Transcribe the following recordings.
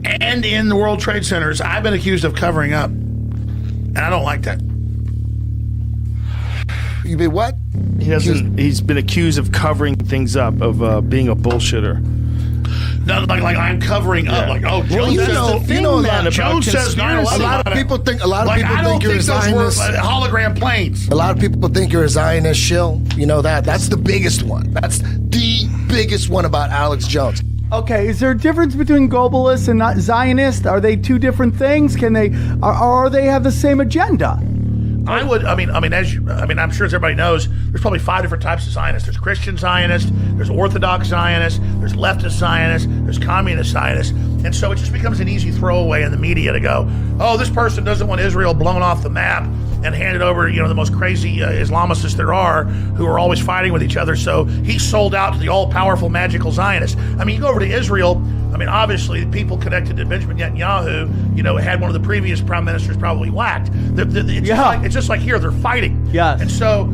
and in the World Trade Centers, I've been accused of covering up. And I don't like that. You mean what? He's been accused of covering things up, of being a bullshitter. No, like I'm covering up. Like, oh, Joe Joe says 9/11. A lot of people think. A lot of people I don't think you're a those Zionist. were hologram planes. A lot of people think you're a Zionist, Shill. You know that. That's the biggest one. That's the biggest one about Alex Jones. Okay, is there a difference between globalists and not Zionist? Are they two different things? Can they, or they have the same agenda? I'm sure as everybody knows, there's probably 5 different types of Zionists. There's Christian Zionists, there's Orthodox Zionists, there's leftist Zionists, there's communist Zionists. And so it just becomes an easy throwaway in the media to go, oh, this person doesn't want Israel blown off the map and handed over, the most crazy Islamicists there are, who are always fighting with each other. So he's sold out to the all-powerful magical Zionists. I mean, you go over to Israel, obviously, the people connected to Benjamin Netanyahu, had one of the previous prime ministers probably whacked. It's just like here, they're fighting. Yes. And so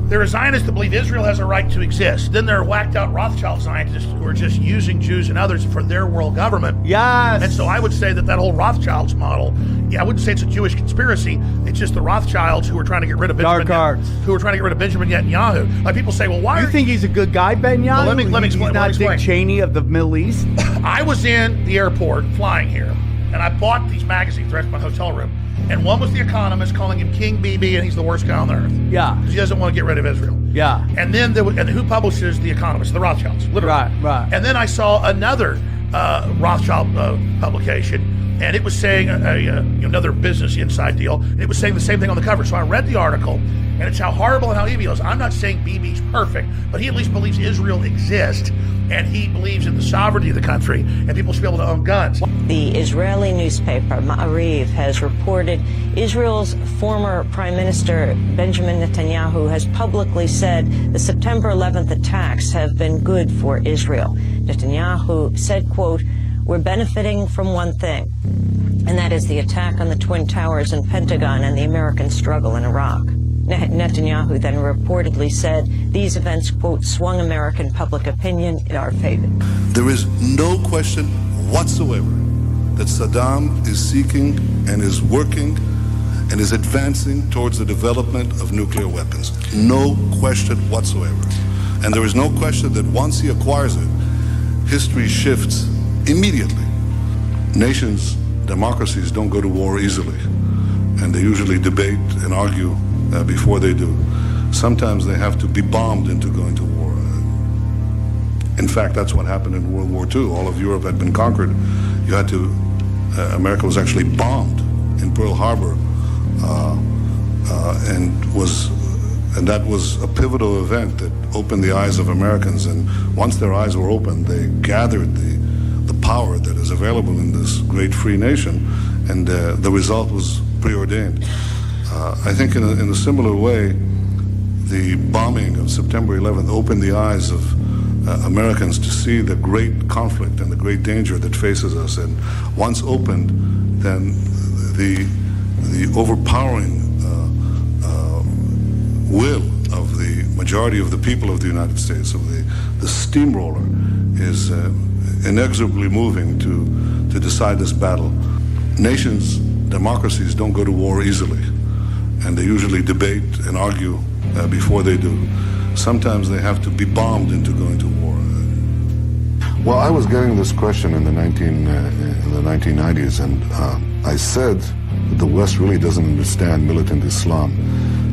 there are Zionists that believe Israel has a right to exist. Then there are whacked-out Rothschild scientists who are just using Jews and others for their world government. Yes. And so I would say that whole Rothschilds model, I wouldn't say it's a Jewish conspiracy. It's just the Rothschilds who are trying to get rid of Benjamin Netanyahu. Like people say, well, why? You think he's a good guy, Netanyahu? Well, let me explain. He's not Dick Cheney of the Middle East. I was in the airport flying here, and I bought these magazines right in my hotel room. And one was The Economist calling him King BB, and he's the worst guy on the earth. Yeah. Because he doesn't want to get rid of Israel. Yeah. And then who publishes The Economist? The Rothschilds, literally. Right. And then I saw another Rothschild publication, and it was saying another business inside deal, and it was saying the same thing on the cover. So I read the article, and it's how horrible and how evil he is. I'm not saying BB's perfect, but he at least believes Israel exists, and he believes in the sovereignty of the country, and people should be able to own guns. The Israeli newspaper Ma'ariv has reported Israel's former Prime Minister Benjamin Netanyahu has publicly said the September 11th attacks have been good for Israel. Netanyahu said, quote, "We're benefiting from one thing, and that is the attack on the Twin Towers and Pentagon and the American struggle in Iraq." Netanyahu then reportedly said these events, quote, "swung American public opinion in our favor." There is no question whatsoever that Saddam is seeking and is working and is advancing towards the development of nuclear weapons. No question whatsoever. And there is no question that once he acquires it, history shifts immediately. Nations, democracies don't go to war easily, and they usually debate and argue before they do. Sometimes they have to be bombed into going to war. In fact, that's what happened in World War II. All of Europe had been conquered. America was actually bombed in Pearl Harbor, and that was a pivotal event that opened the eyes of Americans. And once their eyes were opened, they gathered the power that is available in this great free nation, and the result was preordained. I think in a similar way, the bombing of September 11th opened the eyes of Americans to see the great conflict and the great danger that faces us. And once opened, then the overpowering will of the majority of the people of the United States, of the steamroller, is inexorably moving to decide this battle. Nations, democracies don't go to war easily, and they usually debate and argue before they do. Sometimes they have to be bombed into going to war. Well, I was getting this question in the 1990s, and I said that the West really doesn't understand militant Islam.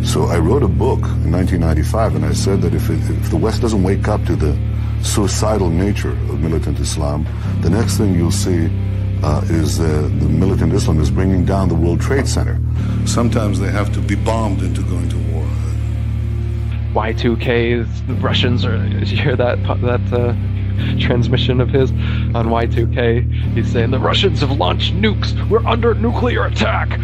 So I wrote a book in 1995, and I said that if the West doesn't wake up to the suicidal nature of militant Islam, the next thing you'll see is the militant Islam is bringing down the World Trade Center. Sometimes they have to be bombed into going to war. Y2K, the Russians are. Did you hear that transmission of his on Y2K? He's saying the Russians have launched nukes. We're under nuclear attack.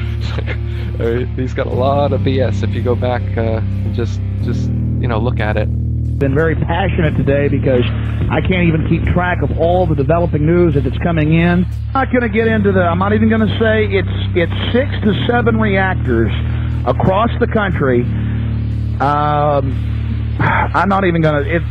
He's got a lot of BS if you go back and just look at it. Been very passionate today because I can't even keep track of all the developing news that's coming in. I'm not going to get into I'm not even going to say it's 6 to 7 reactors across the country. I'm not even going to. It's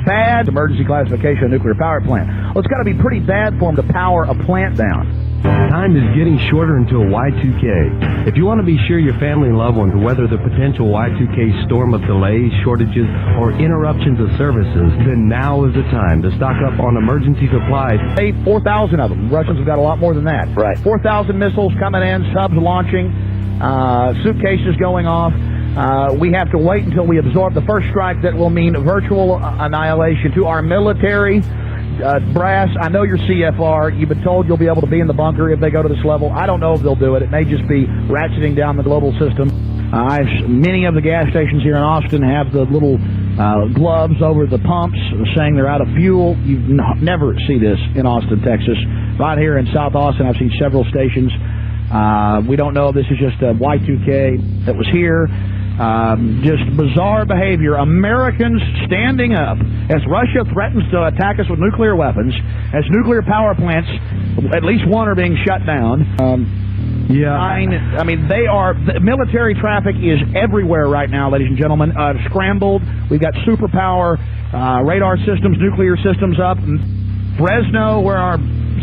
bad. Emergency classification of nuclear power plant. Well, it's got to be pretty bad for them to power a plant down. Time is getting shorter until Y2K. If you want to be sure your family and loved ones weather the potential Y2K storm of delays, shortages, or interruptions of services, then now is the time to stock up on emergency supplies. 4,000 of them. Russians have got a lot more than that. Right. 4,000 missiles coming in, subs launching, suitcases going off. We have to wait until we absorb the first strike that will mean virtual annihilation to our military. Brass, I know you're CFR. You've been told you'll be able to be in the bunker if they go to this level. I don't know if they'll do it. It may just be ratcheting down the global system. Many of the gas stations here in Austin have the little gloves over the pumps saying they're out of fuel. You never see this in Austin, Texas. Right here in South Austin, I've seen several stations. We don't know if this is just a Y2K that was here. Just bizarre behavior. Americans standing up as Russia threatens to attack us with nuclear weapons, as nuclear power plants, at least one, are being shut down. I mean, the military traffic is everywhere right now, ladies and gentlemen. Scrambled. We've got superpower radar systems, nuclear systems up. Fresno, where our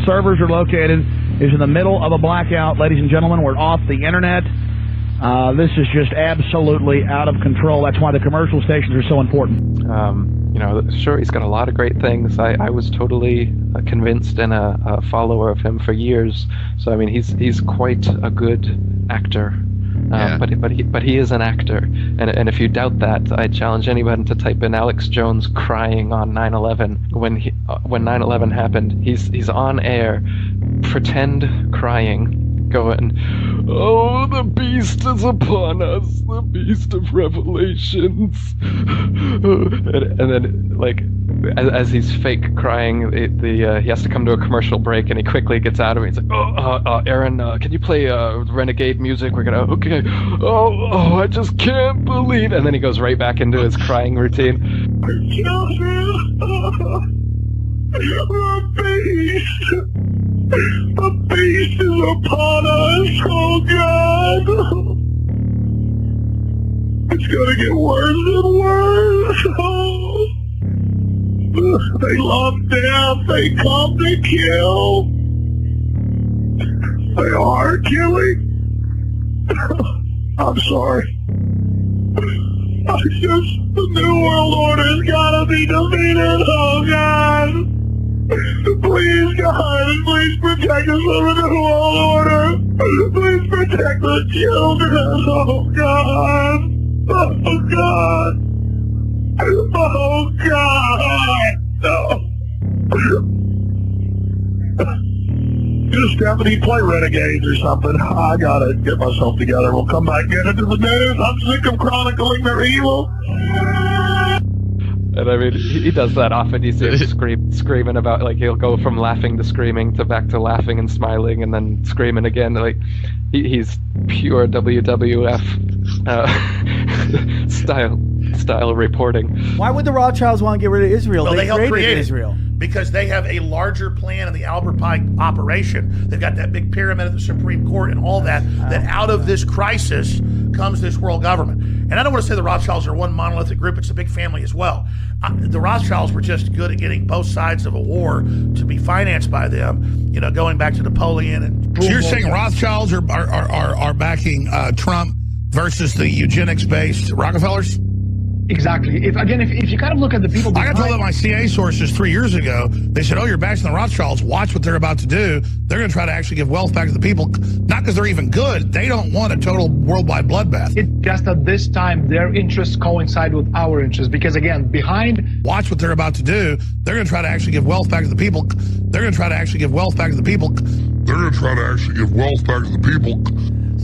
servers are located, is in the middle of a blackout, ladies and gentlemen. We're off the internet. This is just absolutely out of control. That's why the commercial stations are so important. Sure, he's got a lot of great things. I was totally convinced and a follower of him for years. So I mean, he's quite a good actor. But he is an actor, and if you doubt that, I challenge anyone to type in Alex Jones crying on 9/11 when 9/11 happened. He's on air, pretend crying, going, "Oh, the beast is upon us, the beast of Revelations," and then like as he's fake crying, he has to come to a commercial break, and he quickly gets out of it. He's like, Aaron, can you play Renegade music? We're gonna okay. Oh, I just can't believe. And then he goes right back into his crying routine. The beast is upon us, oh God! It's gonna get worse and worse, oh. They love death, they come to kill. They are killing. I'm sorry. The New World Order's gotta be defeated, oh God! Please, God, please protect us from the New World Order. Please protect the children. Oh, God. Oh, God. Oh, God. No. Just Stephanie, play Renegades or something. I gotta get myself together. We'll come back and get into the news. I'm sick of chronicling their evil. And I mean, he does that often. You see him screaming about, like, he'll go from laughing to screaming to back to laughing and smiling and then screaming again. Like, he's pure WWF style reporting. Why would the Rothschilds want to get rid of Israel? Well, they helped create Israel. Because they have a larger plan in the Albert Pike operation. They've got that big pyramid at the Supreme Court and all that, that out of this crisis comes this world government. And I don't want to say the Rothschilds are one monolithic group. It's a big family as well. The Rothschilds were just good at getting both sides of a war to be financed by them, going back to Napoleon. And so you're saying Rothschilds are backing Trump versus the eugenics-based Rockefellers? Exactly. If you kind of look at the people behind... I got told that my CIA sources 3 years ago, they said, you're backing the Rothschilds. Watch what they're about to do. They're going to try to actually give wealth back to the people. Not because they're even good. They don't want a total worldwide bloodbath. It's just that this time their interests coincide with our interests. Because, again, behind... Watch what they're about to do. They're going to try to actually give wealth back to the people. They're going to try to actually give wealth back to the people. They're going to try to actually give wealth back to the people.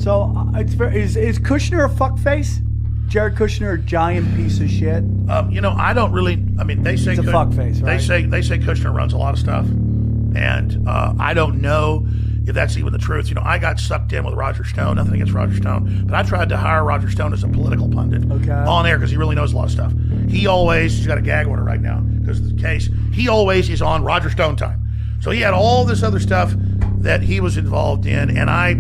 So, is Kushner a fuckface? Jared Kushner, a giant piece of shit. I don't really. I mean, they say it's a fuckface, right? They say Kushner runs a lot of stuff, and I don't know if that's even the truth. I got sucked in with Roger Stone. Nothing against Roger Stone, but I tried to hire Roger Stone as a political pundit on air because he really knows a lot of stuff. He's got a gag order right now because of the case. He always is on Roger Stone time, so he had all this other stuff that he was involved in, and I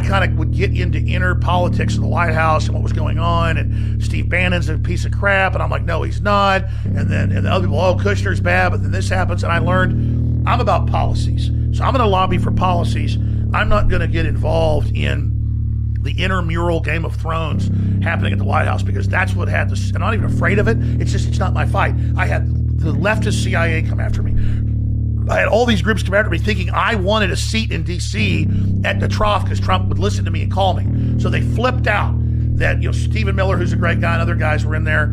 kind of would get into inner politics of the White House and what was going on, and Steve Bannon's a piece of crap, and I'm like, no, he's not, and then the other people, Kushner's bad, but then this happens, and I learned I'm about policies. So I'm going to lobby for policies. I'm not going to get involved in the intramural Game of Thrones happening at the White House, because that's what had this. I'm not even afraid of it. It's not my fight. I had the leftist CIA come after me. I had all these groups come after me thinking I wanted a seat in D.C. at the trough because Trump would listen to me and call me. So they flipped out that, Stephen Miller, who's a great guy, and other guys were in there,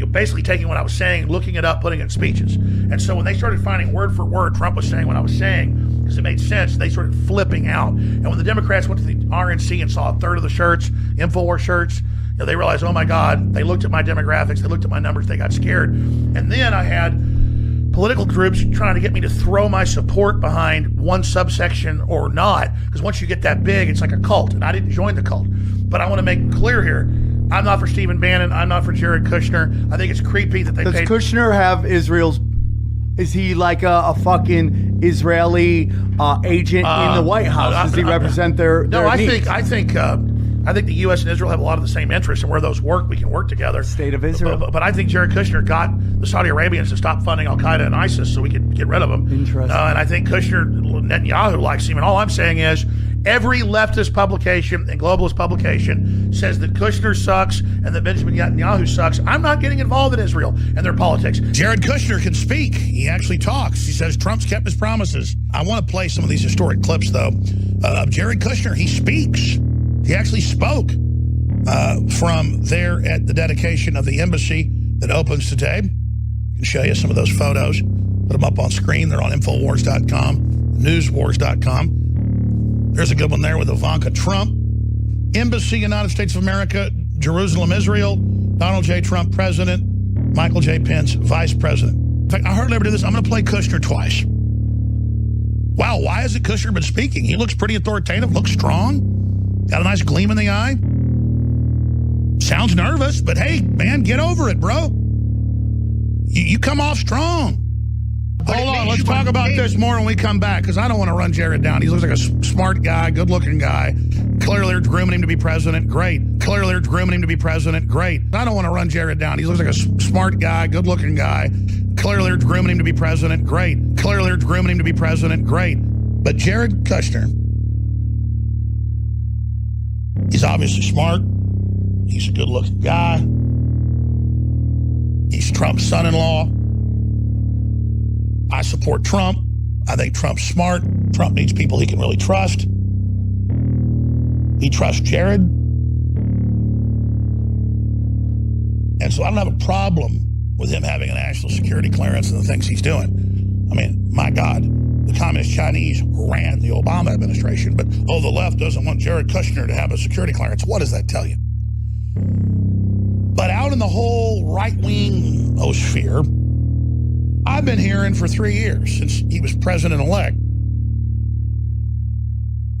basically taking what I was saying, looking it up, putting it in speeches. And so when they started finding word for word Trump was saying what I was saying, because it made sense, they started flipping out. And when the Democrats went to the RNC and saw a third of the shirts, InfoWars shirts, they realized, oh my God, they looked at my demographics, they looked at my numbers, they got scared. And then I had political groups trying to get me to throw my support behind one subsection or not, because once you get that big, it's like a cult, and I didn't join the cult. But I want to make clear here, I'm not for Stephen Bannon, I'm not for Jared Kushner. I think it's creepy that they Does paid... Kushner have Israel's... Is he like a fucking Israeli agent in the White House? Does he represent their needs? I think the U.S. and Israel have a lot of the same interests, and where those work, we can work together. State of Israel. But I think Jared Kushner got the Saudi Arabians to stop funding Al-Qaeda and ISIS so we could get rid of them. Interesting. And I think Netanyahu likes him. And all I'm saying is every leftist publication and globalist publication says that Kushner sucks and that Benjamin Netanyahu sucks. I'm not getting involved in Israel and their politics. Jared Kushner can speak. He actually talks. He says Trump's kept his promises. I want to play some of these historic clips, though, of Jared Kushner. He speaks. He actually spoke from there at the dedication of the embassy that opens today. I can show you some of those photos. Put them up on screen. They're on Infowars.com, Newswars.com. There's a good one there with Ivanka Trump. Embassy, United States of America, Jerusalem, Israel. Donald J. Trump, President. Michael J. Pence, Vice President. In fact, I hardly ever do this. I'm going to play Kushner twice. Wow, why hasn't Kushner been speaking? He looks pretty authoritative, looks strong. Got a nice gleam in the eye. Sounds nervous, but hey, man, get over it, bro. You come off strong. Hold on, let's talk about this more when we come back, because I don't want to run Jared down. He looks like a smart guy, good-looking guy. Clearly they're grooming him to be president. Great. Clearly they're grooming him to be president. Great. I don't want to run Jared down. He looks like a smart guy, good-looking guy. Clearly they're grooming him to be president. Great. Clearly they're grooming him to be president. Great. But Jared Kushner, he's obviously smart. He's a good-looking guy. He's Trump's son-in-law. I support Trump. I think Trump's smart. Trump needs people he can really trust. He trusts Jared. And so I don't have a problem with him having a national security clearance and the things he's doing. I mean, my God, the communist Chinese ran the Obama administration, but, the left doesn't want Jared Kushner to have a security clearance. What does that tell you? But out in the whole right-wing sphere, I've been hearing for 3 years, since he was president-elect,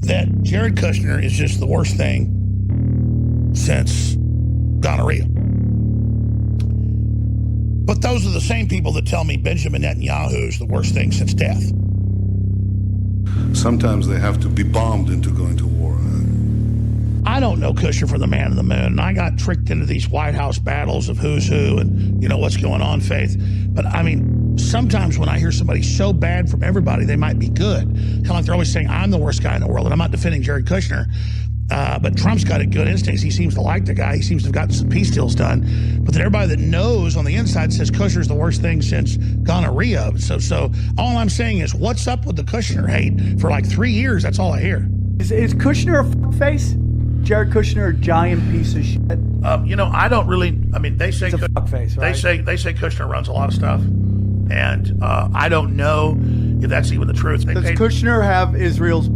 that Jared Kushner is just the worst thing since gonorrhea. But those are the same people that tell me Benjamin Netanyahu is the worst thing since death. Sometimes they have to be bombed into going to war. I don't know Kushner from the man in the moon, and I got tricked into these White House battles of who's who and what's going on, Faith. But I mean, sometimes when I hear somebody so bad from everybody, they might be good. Kind of like they're always saying, I'm the worst guy in the world, and I'm not defending Jared Kushner. But Trump's got a good instincts. He seems to like the guy. He seems to have gotten some peace deals done. But then everybody that knows on the inside says Kushner's the worst thing since gonorrhea. So all I'm saying is, what's up with the Kushner hate? For like 3 years, that's all I hear. Is Kushner a fuckface? Jared Kushner, a giant piece of shit. I don't really. I mean, they say it's a fuckface, right? They say Kushner runs a lot of stuff, and I don't know if that's even the truth. Does Kushner have Israel's?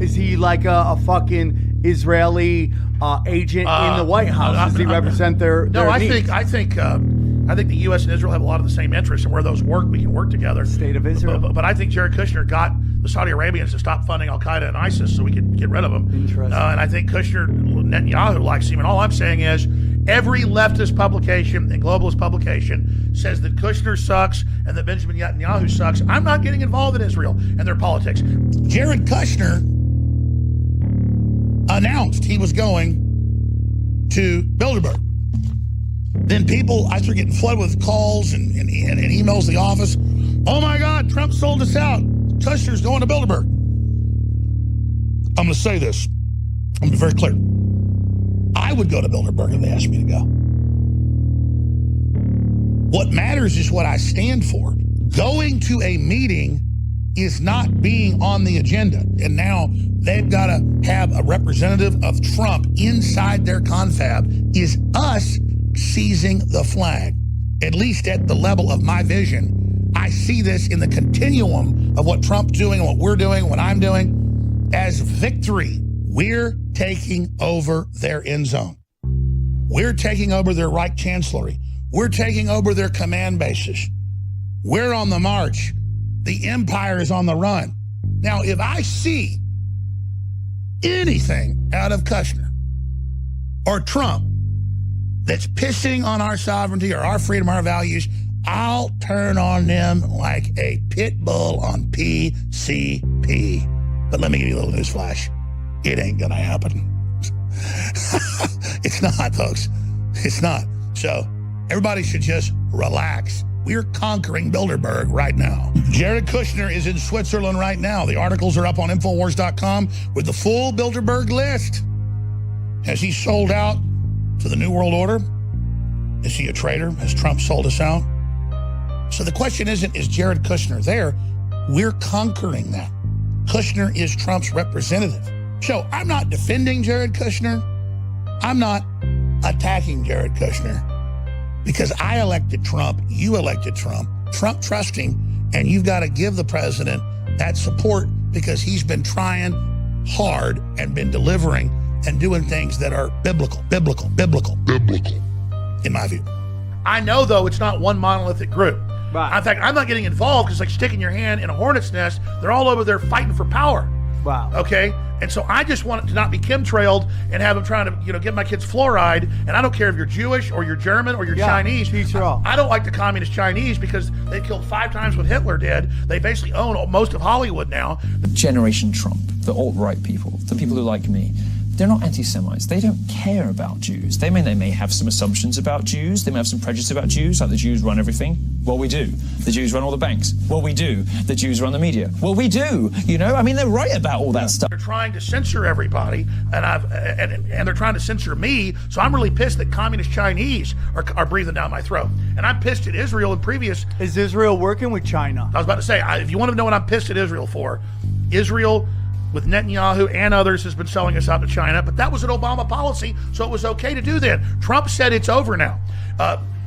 Is he like a fucking Israeli agent in the White House? Does he represent their needs? I think the U.S. and Israel have a lot of the same interests, and where those work, we can work together. State of Israel. But I think Jared Kushner got the Saudi Arabians to stop funding Al-Qaeda and ISIS so we could get rid of them. Interesting. And I think Netanyahu likes him. And all I'm saying is every leftist publication and globalist publication says that Kushner sucks and that Benjamin Netanyahu sucks. I'm not getting involved in Israel and their politics. Jared Kushner announced he was going to Bilderberg. Then I started getting flooded with calls and emails to the office. Oh my God, Trump sold us out. Kushner's going to Bilderberg. I'm going to say this. I'm going to be very clear. I would go to Bilderberg if they asked me to go. What matters is what I stand for. Going to a meeting is not being on the agenda. And now they've got to have a representative of Trump inside their confab is us seizing the flag. At least at the level of my vision, I see this in the continuum of what Trump's doing, what we're doing, what I'm doing, as victory. We're taking over their end zone. We're taking over their Reich Chancellery. We're taking over their command bases. We're on the march. The empire is on the run. Now, if I see anything out of Kushner or Trump that's pissing on our sovereignty or our freedom, our values, I'll turn on them like a pit bull on PCP. But let me give you a little news flash. It ain't gonna happen. It's not, folks. It's not. So everybody should just relax. We're conquering Bilderberg right now. Jared Kushner is in Switzerland right now. The articles are up on Infowars.com with the full Bilderberg list. Has he sold out to the New World Order? Is he a traitor? Has Trump sold us out? So the question isn't, is Jared Kushner there? We're conquering that. Kushner is Trump's representative. So I'm not defending Jared Kushner. I'm not attacking Jared Kushner because I elected Trump, you elected Trump. Trump trusts him, and you've got to give the president that support because he's been trying hard and been delivering and doing things that are biblical, in my view. I know, though, it's not one monolithic group. Right. In fact, I'm not getting involved because it's like sticking your hand in a hornet's nest. They're all over there fighting for power. Wow. Okay? And so I just want it to not be chemtrailed and have them trying to, give my kids fluoride. And I don't care if you're Jewish or you're German or you're Chinese. I don't like the communist Chinese because they killed 5 times what Hitler did. They basically own most of Hollywood now. Generation Trump, the alt-right people, the people who like me, they're not anti-Semites. They don't care about Jews. They may have some assumptions about Jews. They may have some prejudice about Jews, like the Jews run everything. Well, we do. The Jews run all the banks. Well, we do. The Jews run the media. Well, we do. They're right about all that stuff. They're trying to censor everybody, and they're trying to censor me. So I'm really pissed that communist Chinese are breathing down my throat. And I'm pissed at Israel in previous. Is Israel working with China? I was about to say, if you want to know what I'm pissed at Israel for, Israel with Netanyahu and others has been selling us out to China, but that was an Obama policy, so it was okay to do that. Trump said it's over now.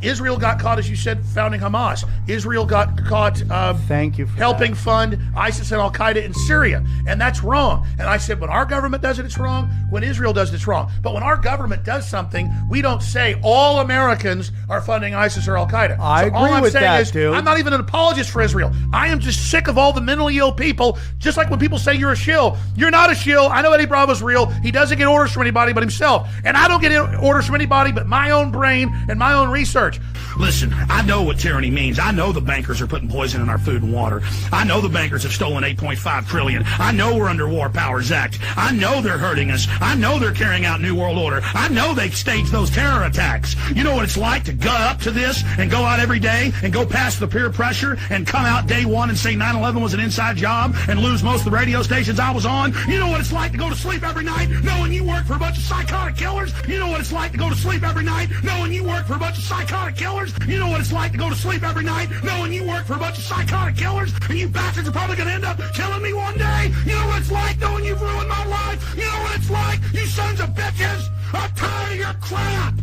Israel got caught, as you said, founding Hamas. Israel got caught helping fund ISIS and Al-Qaeda in Syria, and that's wrong. And I said, when our government does it, it's wrong. When Israel does it, it's wrong. But when our government does something, we don't say all Americans are funding ISIS or Al-Qaeda. I agree with that, dude. I'm not even an apologist for Israel. I am just sick of all the mentally ill people, just like when people say you're a shill. You're not a shill. I know Eddie Bravo's real. He doesn't get orders from anybody but himself. And I don't get orders from anybody but my own brain and my own research. Listen, I know what tyranny means. I know the bankers are putting poison in our food and water. I know the bankers have stolen $8.5 trillion. I know we're under War Powers Act. I know they're hurting us. I know they're carrying out New World Order. I know they staged those terror attacks. You know what it's like to gut up to this and go out every day and go past the peer pressure and come out day one and say 9/11 was an inside job and lose most of the radio stations I was on? You know what it's like to go to sleep every night knowing you work for a bunch of psychotic killers? You know what it's like to go to sleep every night knowing you work for a bunch of psychotic killers? You know what it's like to go to sleep every night knowing you work for a bunch of psychotic killers and you bastards are probably going to end up killing me one day? You know what it's like knowing you've ruined my life? You know what it's like, you sons of bitches? I'm tired of your crap.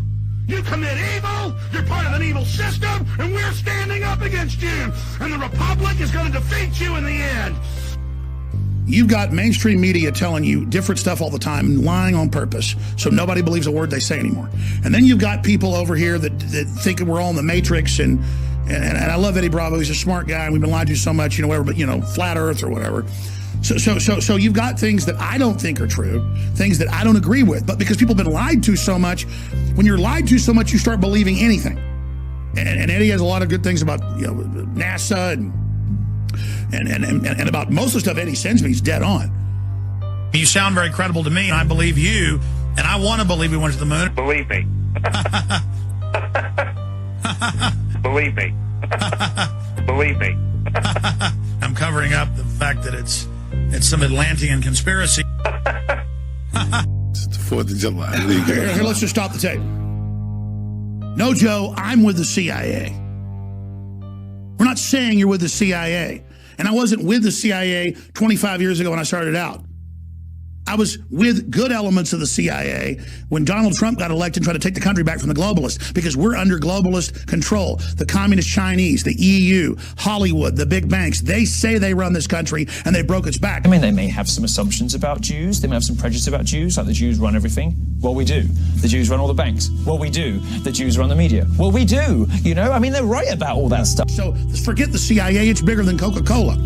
You commit evil, you're part of an evil system, and we're standing up against you. And the Republic is going to defeat you in the end. You've got mainstream media telling you different stuff all the time and lying on purpose, so nobody believes a word they say anymore. And then you've got people over here that think we're all in the Matrix, and I love Eddie Bravo. He's a smart guy, and we've been lied to so much, but flat Earth or whatever. So you've got things that I don't think are true, things that I don't agree with, but because people have been lied to so much, when you're lied to so much, you start believing anything. And Eddie has a lot of good things about NASA and about most of the stuff Eddie sends me. He's dead on. You sound very credible to me, and I believe you, and I want to believe we went to the moon. Believe me. Believe me. Believe me. I'm covering up the fact that it's some Atlantean conspiracy. It's the 4th of July. Here, let's just stop the tape. No, Joe, I'm with the CIA. We're not saying you're with the CIA. And I wasn't with the CIA 25 years ago when I started out. I was with good elements of the CIA when Donald Trump got elected and tried to take the country back from the globalists, because we're under globalist control. The communist Chinese, the EU, Hollywood, the big banks, they say they run this country and they broke its back. I mean, they may have some assumptions about Jews. They may have some prejudice about Jews, like the Jews run everything. Well, we do. The Jews run all the banks. Well, we do. The Jews run the media. Well, we do. You know, I mean, they're right about all that stuff. So forget the CIA. It's bigger than Coca-Cola.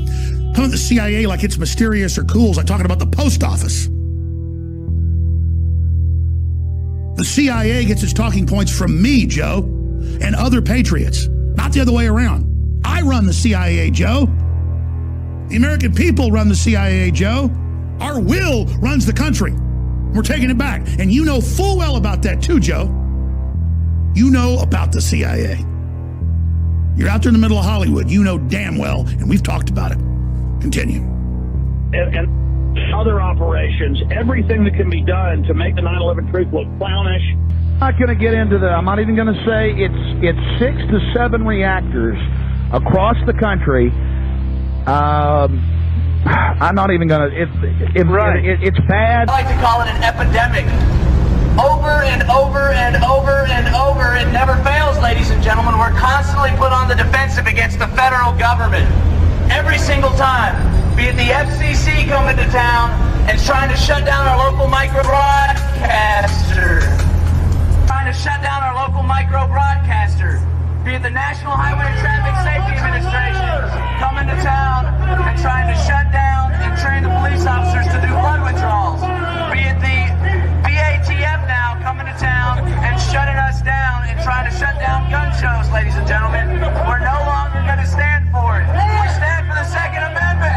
Come at the CIA like it's mysterious or cool, like talking about the post office. The CIA gets its talking points from me, Joe, and other patriots, not the other way around. I run the CIA, Joe. The American people run the CIA, Joe. Our will runs the country. We're taking it back. And you know full well about that too, Joe. You know about the CIA. You're out there in the middle of Hollywood. You know damn well, and we've talked about it. Continue. And other operations, everything that can be done to make the 9/11 truth look clownish. I'm not going to get into the, I'm not even going to say it's 6 to 7 reactors across the country. I'm not even going to, it's bad. I like to call it an epidemic. Over and over and over and over, it never fails, ladies and gentlemen. We're constantly put on the defensive against the federal government. Every single time, be it the FCC coming to town and trying to shut down our local micro broadcaster, be it the National Highway Traffic Safety Administration coming to town and trying to shut down and train the police officers to do blood withdrawals, be it the BATF now coming to town and shutting us down and trying to shut down gun shows, ladies and gentlemen. We're no longer going to stand for it. We stand for the Second Amendment.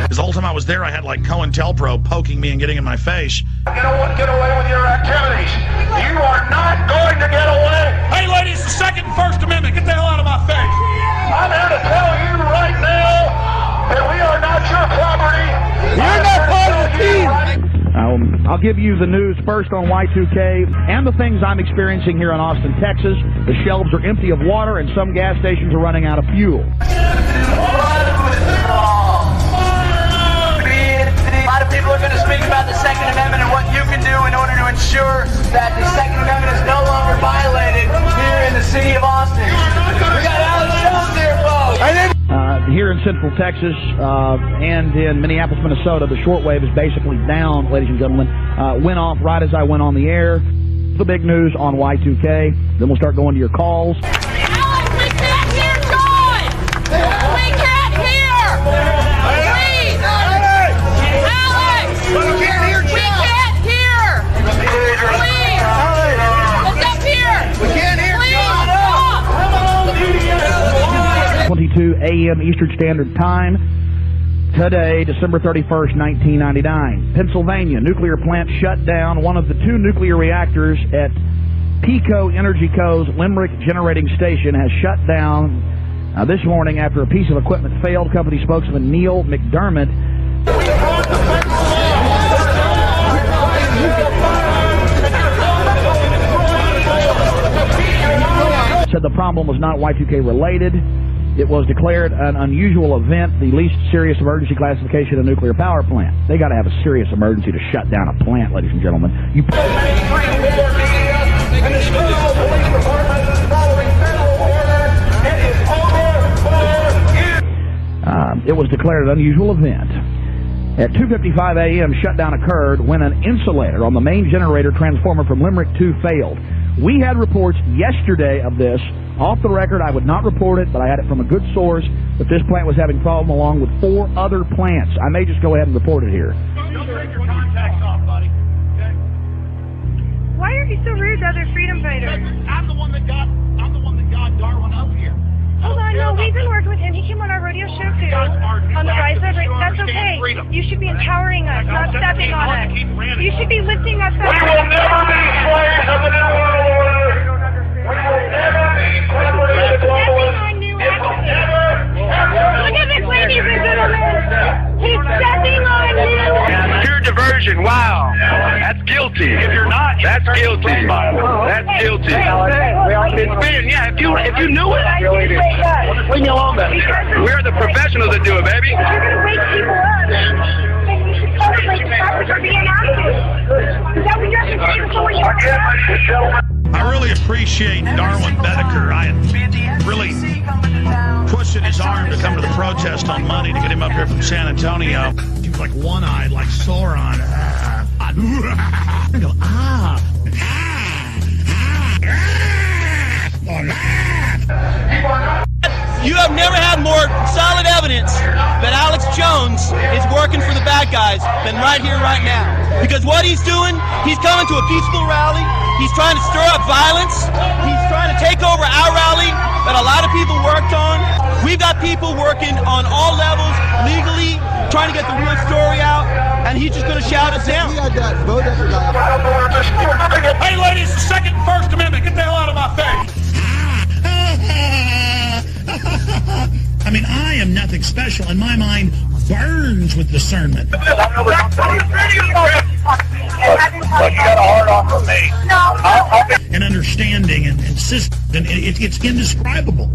Because the whole time I was there, I had like COINTELPRO poking me and getting in my face. Get away with your activities. You are not going to get away. Hey, ladies, the Second and First Amendment. Get the hell out of my face. I'm here to tell you right now that we are not your property. You're not part of the team. I'll give you the news first on Y2K and the things I'm experiencing here in Austin, Texas. The shelves are empty of water and some gas stations are running out of fuel. A lot of people are going to speak about the Second Amendment and what you can do in order to ensure that the Second Amendment is no longer violated here in the city of Austin. We got Alex Jones here, folks. Here in Central Texas and in Minneapolis, Minnesota, the shortwave is basically down, ladies and gentlemen. Went off right as I went on the air. The big news on Y2K. Then we'll start going to your calls. Alex, we can't hear John! We can't hear! Please! Alex! We can't hear John! We can't hear! Please! Look up here! We can't hear John! 22 a.m. Eastern Standard Time. Today, December 31st, 1999. Pennsylvania nuclear plant shut down. One of the 2 nuclear reactors at Pico Energy Co.'s Limerick Generating Station has shut down this morning after a piece of equipment failed. Company spokesman Neil McDermott said the problem was not Y2K related. It was declared an unusual event, the least serious emergency classification of a nuclear power plant. They got to have a serious emergency to shut down a plant, ladies and gentlemen. It was declared an unusual event. At 2:55 a.m., shutdown occurred when an insulator on the main generator transformer from Limerick 2 failed. We had reports yesterday of this. Off the record, I would not report it, but I had it from a good source that this plant was having problem along with 4 other plants. I may just go ahead and report it here. Don't take your contacts off, buddy. Okay? Why are you so rude to other freedom fighters? I'm the one that got Darwin up here. Hold on, no, we've been working with him. He came on our rodeo show too. On the Rise Up. That's okay. You should be empowering us, not stepping on us. You should be lifting us up. We will never be slaves of the New World Order. We will never be slaves of the globalists. It will never, ever. Look at this, ladies and gentlemen. He's stepping on you. Pure diversion. Wow. That's guilty. If you're not, that's guilty. That's guilty. It's been, yeah. If you knew it, leave me alone then. We're the professionals that do it, baby. You're gonna wake people up. You should celebrate the fact that you're being active. Is that what you have to say before you I really appreciate Darwin Bedecker. I had really pushing his arm to come to the protest on Monday to get him up here from San Antonio. He was like one-eyed, like Sauron. I go, You have never had more solid evidence that Alex Jones is working for the bad guys than right here, right now. Because what he's doing, he's coming to a peaceful rally. He's trying to stir up violence. He's trying to take over our rally that a lot of people worked on. We've got people working on all levels, legally, trying to get the real story out, and he's just going to shout us down. Hey, ladies, the Second and First Amendment. Get the hell out of my face. I mean, I am nothing special, and my mind burns with discernment. But you got a hard on for me. And understanding and system, and it's indescribable.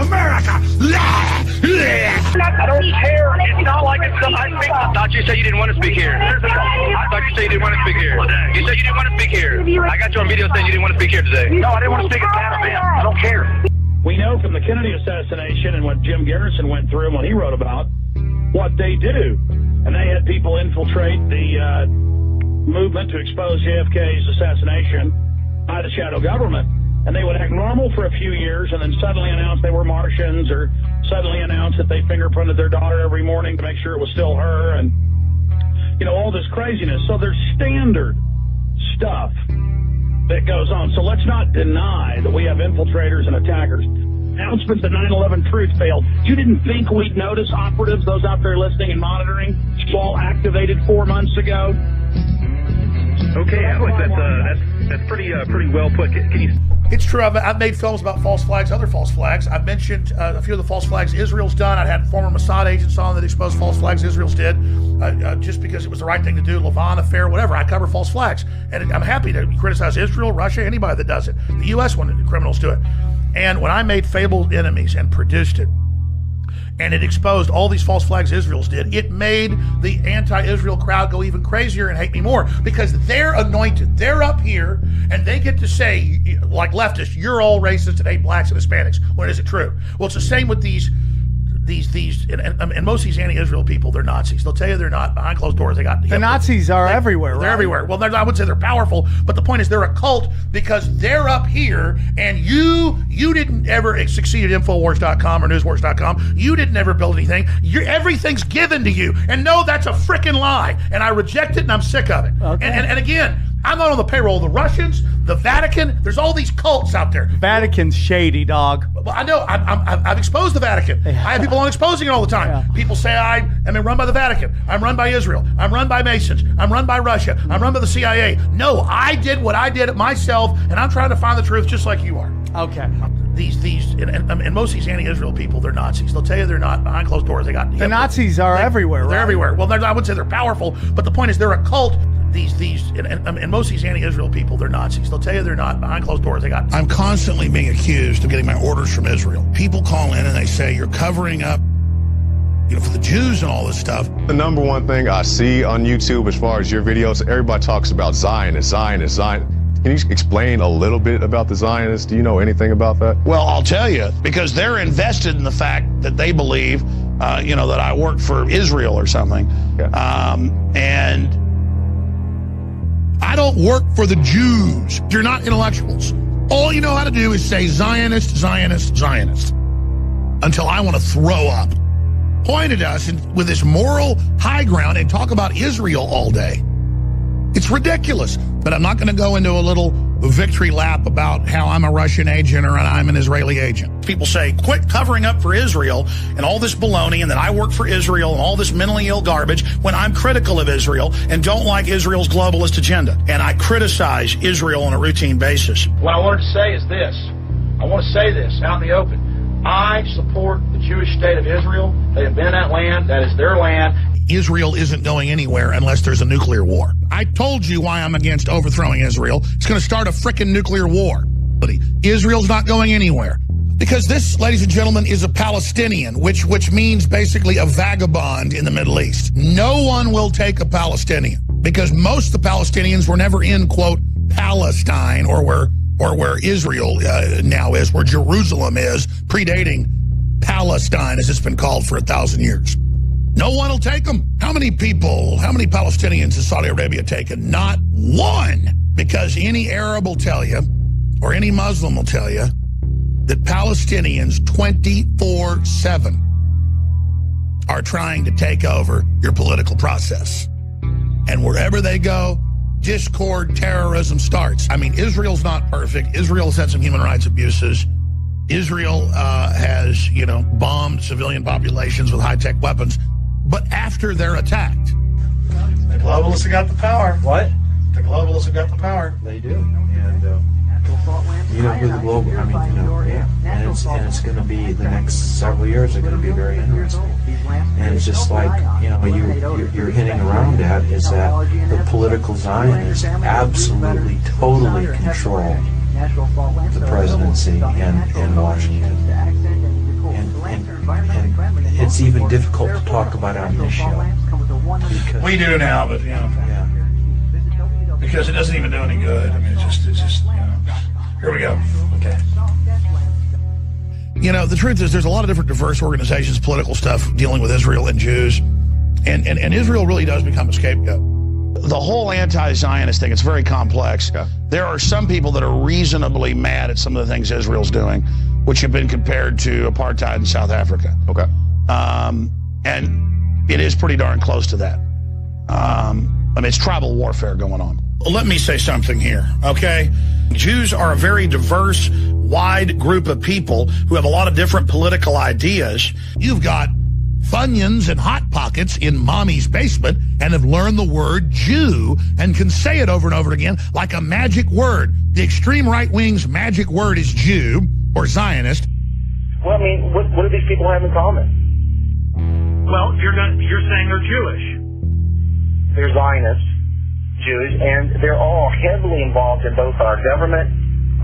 America! I don't care. It's not like it's something I speak. I thought you said you didn't want to speak here. I thought you said you didn't want to speak here. You said you didn't want to speak here. I got you on video saying you didn't want to speak here today. No, I didn't want to speak at that event. I don't care. We know from the Kennedy assassination and what Jim Garrison went through and what he wrote about, what they do. And they had people infiltrate the movement to expose JFK's assassination by the shadow government. And they would act normal for a few years and then suddenly announce they were Martians, or suddenly announce that they fingerprinted their daughter every morning to make sure it was still her, and, you know, all this craziness. So there's standard stuff that goes on. So let's not deny that we have infiltrators and attackers. Announcement that 9/11 truth failed. You didn't think we'd notice operatives, those out there listening and monitoring, all activated 4 months ago? Okay, Alex, that's pretty well put. Can you? It's true. I've made films about false flags, other false flags. I've mentioned a few of the false flags Israel's done. I had former Mossad agents on that exposed false flags Israel's did, just because it was the right thing to do. Lavon affair, whatever. I cover false flags, and I'm happy to criticize Israel, Russia, anybody that does it. The U.S. when the criminals do it. And when I made Fabled Enemies and produced it, and it exposed all these false flags Israel's did, it made the anti-Israel crowd go even crazier and hate me more, because they're anointed. They're up here, and they get to say, like leftists, you're all racist and hate blacks and Hispanics. When is it true? Well, it's the same with these, and most of these anti-Israel people, they're Nazis. They'll tell you they're not. Behind closed doors, they got the Nazis are everywhere. They're right? everywhere. Well, I wouldn't say they're powerful, but the point is they're a cult because they're up here, and you didn't ever succeed at Infowars.com or Newswars.com. You didn't ever build anything. Everything's given to you, and no, that's a freaking lie. And I reject it, and I'm sick of it. Okay. And again, I'm not on the payroll of the Russians, the Vatican. There's all these cults out there. Vatican's shady, dog. Well, I know. I've exposed the Vatican. I have people on exposing it all the time. Yeah. People say I am run by the Vatican. I'm run by Israel. I'm run by Masons. I'm run by Russia. I'm run by the CIA. No, I did what I did myself, and I'm trying to find the truth just like you are. Okay. And most of these anti-Israel people, they're Nazis. They'll tell you they're not. Behind closed doors, they got the Nazis are everywhere. They're right? everywhere. Well, I wouldn't say they're powerful, but the point is they're a cult. And most of these anti-Israel people, they're Nazis. They'll tell you they're not. Behind closed doors, they got. I'm constantly being accused of getting my orders from Israel. People call in and they say you're covering up, for the Jews and all this stuff. The number one thing I see on YouTube as far as your videos, everybody talks about Zionists. Can you explain a little bit about the Zionists? Do you know anything about that? Well, I'll tell you, because they're invested in the fact that they believe, that I work for Israel or something. Yeah. And I don't work for the Jews. You're not intellectuals. All you know how to do is say Zionist, Zionist, Zionist. Until I want to throw up. Point at us with this moral high ground and talk about Israel all day. It's ridiculous. But I'm not going to go into a little victory lap about how I'm a Russian agent or I'm an Israeli agent. People say, quit covering up for Israel and all this baloney and that I work for Israel and all this mentally ill garbage when I'm critical of Israel and don't like Israel's globalist agenda. And I criticize Israel on a routine basis. What I wanted to say is this. I want to say this out in the open. I support the Jewish state of Israel. They have been that land. That is their land. Israel isn't going anywhere unless there's a nuclear war. I told you why I'm against overthrowing Israel. It's going to start a frickin' nuclear war. Israel's not going anywhere. Because this, ladies and gentlemen, is a Palestinian, which means basically a vagabond in the Middle East. No one will take a Palestinian because most of the Palestinians were never in, quote, Palestine or where Israel now is, where Jerusalem is, predating Palestine as it's been called for 1,000 years. No one will take them. How many Palestinians has Saudi Arabia taken? Not one. Because any Arab will tell you, or any Muslim will tell you, that Palestinians 24/7 are trying to take over your political process. And wherever they go, discord, terrorism starts. I mean, Israel's not perfect. Israel's had some human rights abuses. Israel has, bombed civilian populations with high-tech weapons. But after they're attacked, the globalists have got the power. What? The globalists have got the power. They do. And with the global, and it's going to be the next several years are going to be very interesting. And it's just like you're hitting around at is that the political Zionists absolutely, totally control the presidency in Washington. And it's even difficult to talk about on this show. We do now, but because it doesn't even do any good. I mean, it's just. Here we go. Okay. The truth is, there's a lot of different diverse organizations, political stuff dealing with Israel and Jews, and Israel really does become a scapegoat. The whole anti-Zionist thing, it's very complex. Yeah. There are some people that are reasonably mad at some of the things Israel's doing, which have been compared to apartheid in South Africa. Okay. And it is pretty darn close to that. It's tribal warfare going on. Let me say something here, okay? Jews are a very diverse, wide group of people who have a lot of different political ideas. You've got Funyuns and Hot Pockets in mommy's basement and have learned the word Jew and can say it over and over again like a magic word. The extreme right wing's magic word is Jew or Zionist. Well, what do these people have in common? Well, you're saying they're Jewish. They're Zionists, Jews, and they're all heavily involved in both our government,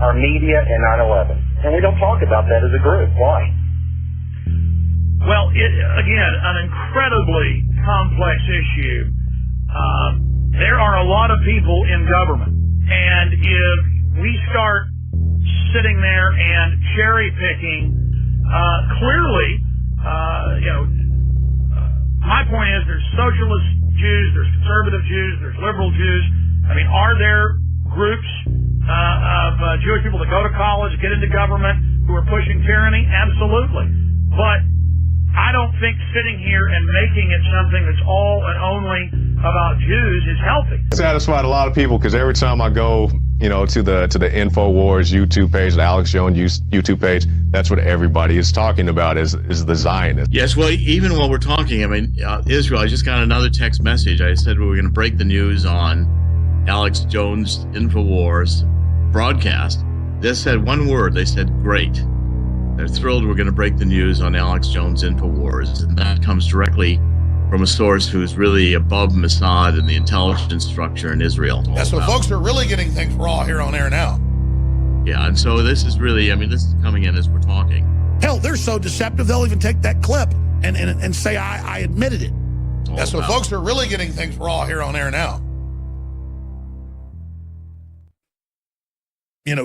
our media, and 9/11. And we don't talk about that as a group. Why? Well, again, an incredibly complex issue. There are a lot of people in government, and if we start sitting there and cherry picking, clearly, my point is there's socialist Jews, there's conservative Jews, there's liberal Jews. Are there groups of Jewish people that go to college, get into government, who are pushing tyranny? Absolutely. But I don't think sitting here and making it something that's all and only about Jews is healthy. It satisfied a lot of people because every time I go, to the InfoWars YouTube page, the Alex Jones YouTube page, that's what everybody is talking about is the Zionists. Yes, well, even while we're talking, Israel, I just got another text message. I said we were going to break the news on Alex Jones InfoWars broadcast. They said one word. They said, great. They're thrilled we're going to break the news on Alex Jones InfoWars. And that comes directly from a source who's really above Mossad and the intelligence structure in Israel. Yeah, so folks are really getting things raw here on air now. Yeah, and so this is really, this is coming in as we're talking. Hell, they're so deceptive, they'll even take that clip and say, I admitted it. Yeah, so folks are really getting things raw here on air now.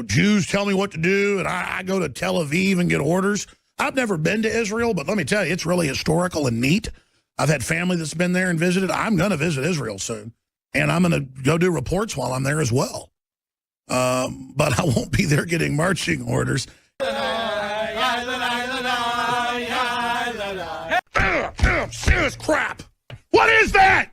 Jews tell me what to do, and I go to Tel Aviv and get orders. I've never been to Israel, but let me tell you, it's really historical and neat. I've had family that's been there and visited. I'm going to visit Israel soon. and I'm going to go do reports while I'm there as well. But I won't be there getting marching orders. Serious crap. What is that?